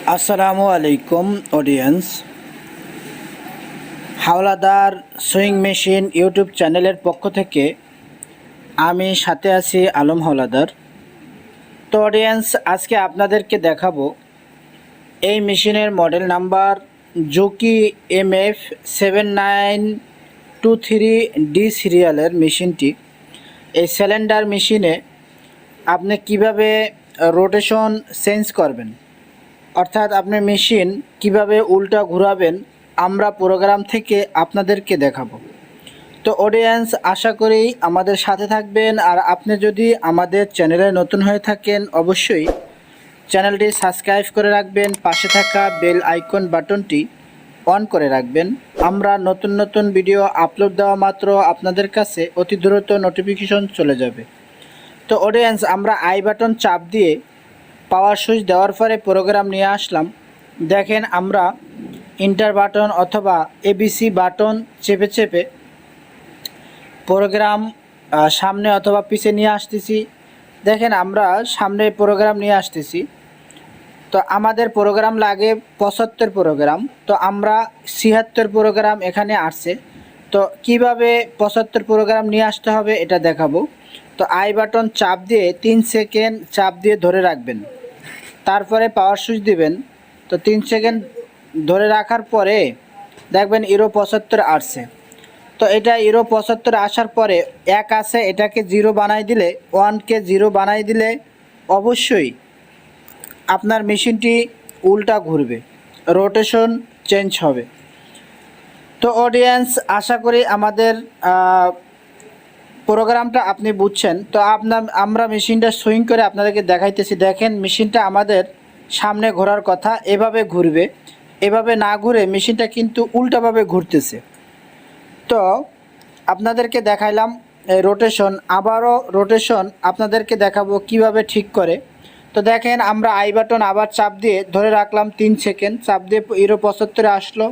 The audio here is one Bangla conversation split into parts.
আসসালামু আলাইকুম audience. Howlader sewing machine YouTube চ্যানেলের পক্ষ থেকে আমি সাথে আছি আলম হাওলাদার। তো অডিয়েন্স, আজকে আপনাদেরকে দেখাবো এই মেশিনের মডেল নাম্বার জুকি Mf-7923d সিরিয়ালের মেশিনটি। এই সিলিন্ডার মেশিনে আপনি কিভাবে রোটেশন চেঞ্জ করবেন, অর্থাৎ আপনি মেশিন কিভাবে উল্টা ঘোরাবেন, আমরা প্রোগ্রাম থেকে আপনাদেরকে দেখাবো। তো অডিয়েন্স, আশা করি আমাদের সাথে থাকবেন। আর আপনি যদি আমাদের চ্যানেলে নতুন হয়ে থাকেন, অবশ্যই চ্যানেলটি সাবস্ক্রাইব করে রাখবেন, পাশে থাকা বেল আইকন বাটনটি অন করে রাখবেন। আমরা নতুন নতুন ভিডিও আপলোড দেওয়া মাত্র আপনাদের কাছে অতি দ্রুত নোটিফিকেশন চলে যাবে। তো অডিয়েন্স, আমরা আই বাটন চাপ দিয়ে পাওয়ার সুইচ দেওয়ার পরে প্রোগ্রাম নিয়ে আসলাম। দেখেন, আমরা ইন্টার বাটন অথবা এবিসি বাটন চেপে চেপে প্রোগ্রাম সামনে অথবা পিছে নিয়ে আসতেছি। দেখেন, আমরা সামনে প্রোগ্রাম নিয়ে আসতেছি। তো আমাদের প্রোগ্রাম লাগে 75 প্রোগ্রাম, তো আমরা 76 প্রোগ্রাম এখানে আসছে। তো কিভাবে 75 প্রোগ্রাম নিয়ে আসতে হবে এটা দেখাবো। তো আই বাটন চাপ দিয়ে 3 সেকেন্ড চাপ দিয়ে ধরে রাখবেন, তারপরে পাওয়ার সুইচ দিবেন। তো 3 সেকেন্ড ধরে রাখার পরে দেখবেন 75 আসছে। তো এটা 75 আসার পরে 1 আছে, এটাকে 0 বানাই দিলে, 1কে 0 বানাই দিলে অবশ্যই আপনার মেশিনটি উল্টা ঘুরবে, রোটেশন চেঞ্জ হবে। তো অডিয়েন্স, আশা করি আমাদের প্রোগ্রামটা আপনি বুঝছেন। তো আমরা মেশিনটা সুইং করে আপনাদেরকে দেখাইতেছি। দেখেন, মেশিনটা আমাদের সামনে ঘোরার কথা, এভাবে ঘুরবে। এভাবে না ঘুরে মেশিনটা কিন্তু উল্টাভাবে ঘুরতেছে। তো আপনাদেরকে দেখাইলাম রোটেশন, আবারও রোটেশন আপনাদেরকে দেখাবো কিভাবে ঠিক করে। তো দেখেন, আমরা আই বাটন আবার চাপ দিয়ে ধরে রাখলাম 3 সেকেন্ড, চাপ দিয়ে 75 আসলো,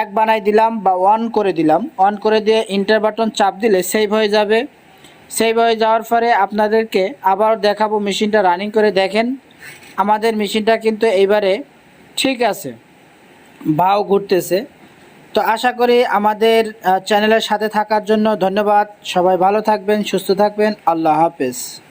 1 বানাই দিলাম বা 1 করে দিলাম। 1 করে দিয়ে ইন্টার বাটন চাপ দিলে সেভ হয়ে যাবে। সেভ হয়ে যাওয়ার পরে আপনাদেরকে আবার দেখাবো মেশিনটা রানিং করে। দেখেন, আমাদের মেশিনটা কিন্তু এইবারে ঠিক আছে, বাও ঘুরতেছে। তো আশা করি আমাদের চ্যানেলের সাথে থাকার জন্য ধন্যবাদ। সবাই ভালো থাকবেন, সুস্থ থাকবেন। আল্লাহ হাফেজ।